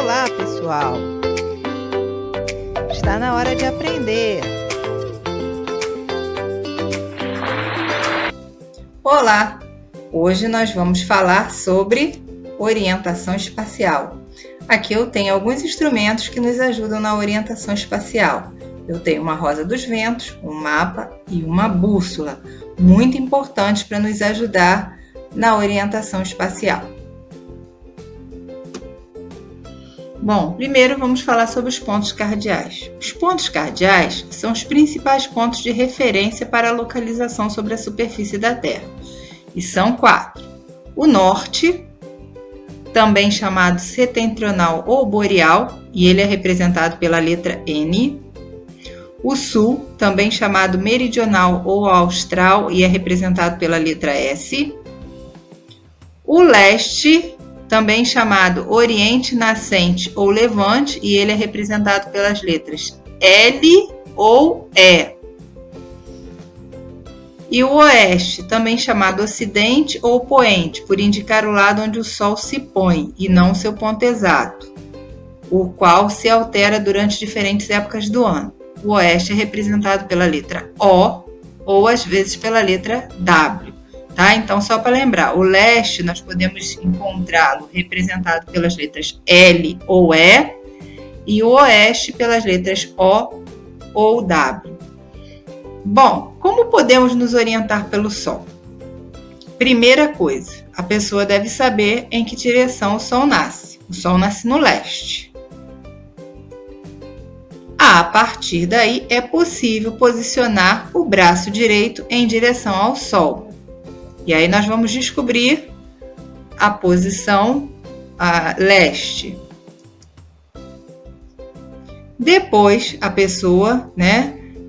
Olá, pessoal! Está na hora de aprender. Olá! Hoje nós vamos falar sobre orientação espacial. Aqui eu tenho alguns instrumentos que nos ajudam na orientação espacial. Eu tenho uma rosa dos ventos, um mapa e uma bússola, muito importantes para nos ajudar na orientação espacial. Bom, primeiro vamos falar sobre os pontos cardeais. Os pontos cardeais são os principais pontos de referência para a localização sobre a superfície da Terra. E são 4. O norte, também chamado setentrional ou boreal, e ele é representado pela letra N. O sul, também chamado meridional ou austral, e é representado pela letra S. O leste, também chamado Oriente Nascente ou Levante, e ele é representado pelas letras L ou E. E o Oeste, também chamado Ocidente ou Poente, por indicar o lado onde o Sol se põe, e não seu ponto exato, o qual se altera durante diferentes épocas do ano. O Oeste é representado pela letra O, ou às vezes pela letra W. Tá? Então, só para lembrar, o leste nós podemos encontrá-lo representado pelas letras L ou E e o oeste pelas letras O ou W. Bom, como podemos nos orientar pelo Sol? Primeira coisa, a pessoa deve saber em que direção o Sol nasce. O Sol nasce no leste. A partir daí, é possível posicionar o braço direito em direção ao Sol. E aí nós vamos descobrir a posição leste. Depois, a pessoa,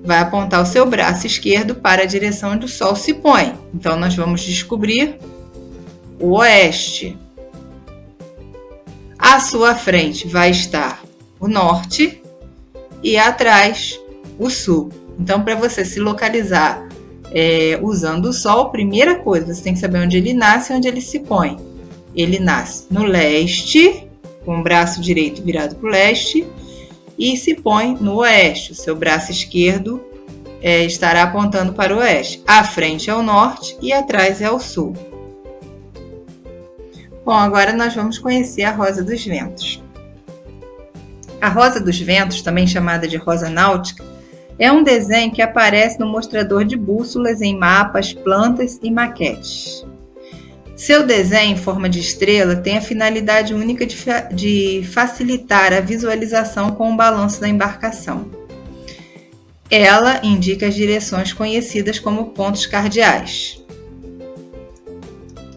vai apontar o seu braço esquerdo para a direção onde o Sol se põe. Então, nós vamos descobrir o oeste. À sua frente vai estar o norte e atrás o sul. Então, para você se localizar usando o Sol, primeira coisa, você tem que saber onde ele nasce e onde ele se põe. Ele nasce no leste, com o braço direito virado para o leste, e se põe no oeste. O seu braço esquerdo estará apontando para o oeste. À frente é o norte e atrás é o sul. Bom, agora nós vamos conhecer a rosa dos ventos. A rosa dos ventos, também chamada de rosa náutica, é um desenho que aparece no mostrador de bússolas em mapas, plantas e maquetes. Seu desenho em forma de estrela tem a finalidade única de facilitar a visualização com o balanço da embarcação. Ela indica as direções conhecidas como pontos cardeais: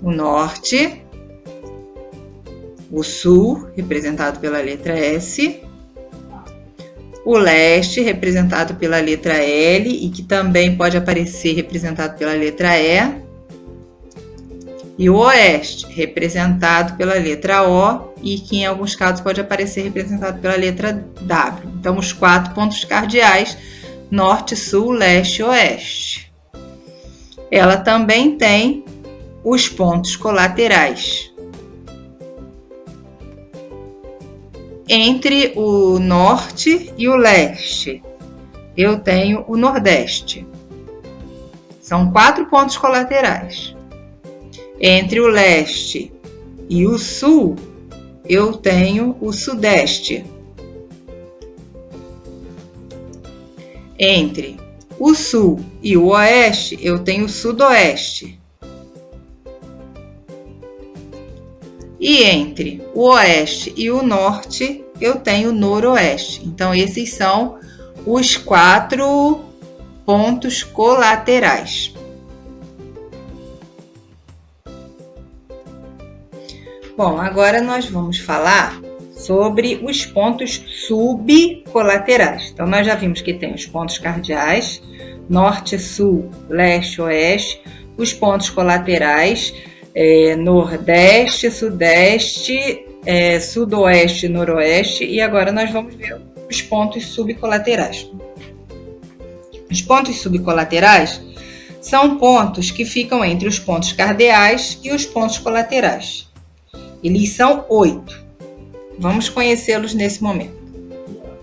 o norte, o sul, representado pela letra S, o leste, representado pela letra L e que também pode aparecer representado pela letra E, e o oeste, representado pela letra O e que em alguns casos pode aparecer representado pela letra W. Então, os 4 pontos cardeais: norte, sul, leste e oeste. Ela também tem os pontos colaterais. Entre o norte e o leste, eu tenho o nordeste. São 4 pontos colaterais. Entre o leste e o sul, eu tenho o sudeste. Entre o sul e o oeste, eu tenho o sudoeste. E entre o oeste e o norte, eu tenho o noroeste. Então, esses são os 4 pontos colaterais. Bom, agora nós vamos falar sobre os pontos subcolaterais. Então, nós já vimos que tem os pontos cardeais: norte, sul, leste, oeste. Os pontos colaterais: nordeste, sudeste, sudoeste, noroeste. E agora nós vamos ver os pontos subcolaterais. Os pontos subcolaterais são pontos que ficam entre os pontos cardeais e os pontos colaterais. Eles são 8. Vamos conhecê-los nesse momento.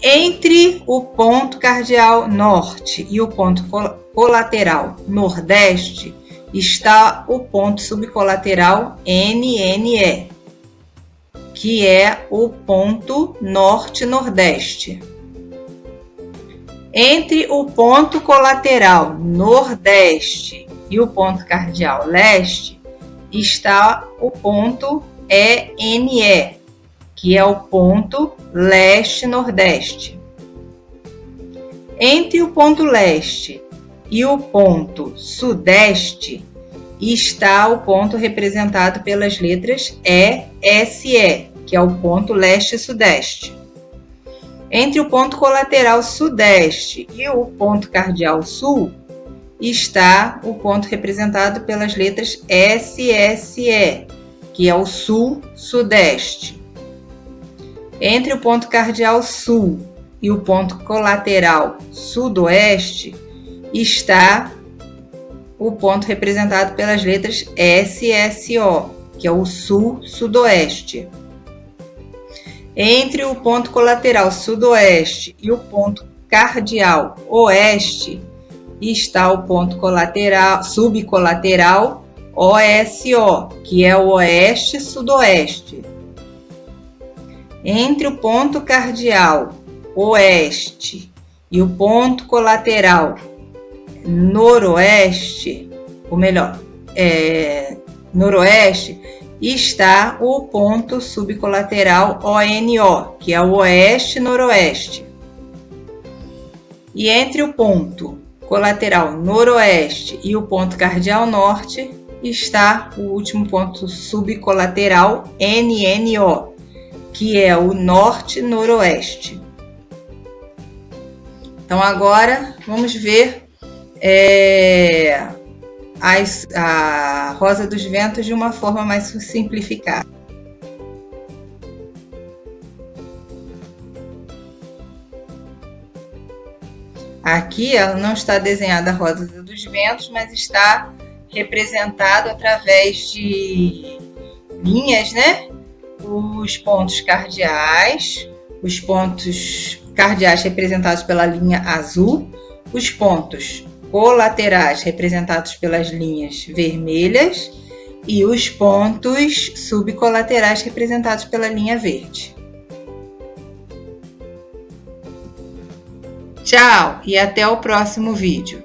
Entre o ponto cardial norte e o ponto colateral nordeste está o ponto subcolateral NNE, que é o ponto norte-nordeste. Entre o ponto colateral nordeste e o ponto cardial leste está o ponto ENE, que é o ponto leste-nordeste. Entre o ponto leste e o ponto sudeste está o ponto representado pelas letras ESE, que é o ponto leste-sudeste. Entre o ponto colateral sudeste e o ponto cardial sul está o ponto representado pelas letras SSE, que é o sul-sudeste. Entre o ponto cardial sul e o ponto colateral sudoeste está o ponto representado pelas letras SSO, que é o sul-sudoeste. Entre o ponto colateral sudoeste e o ponto cardial oeste está o ponto colateral subcolateral OSO, que é o oeste-sudoeste. Entre o ponto cardial oeste e o ponto colateral noroeste, ou melhor, noroeste, está o ponto subcolateral ONO, que é o oeste-noroeste. E entre o ponto colateral noroeste e o ponto cardial norte está o último ponto subcolateral NNO, que é o norte-noroeste. Então agora vamos ver a Rosa dos Ventos de uma forma mais simplificada. Aqui ela não está desenhada a Rosa dos Ventos, mas está representado através de linhas, né? Os pontos cardeais representados pela linha azul, os pontos colaterais representados pelas linhas vermelhas e os pontos subcolaterais representados pela linha verde. Tchau e até o próximo vídeo.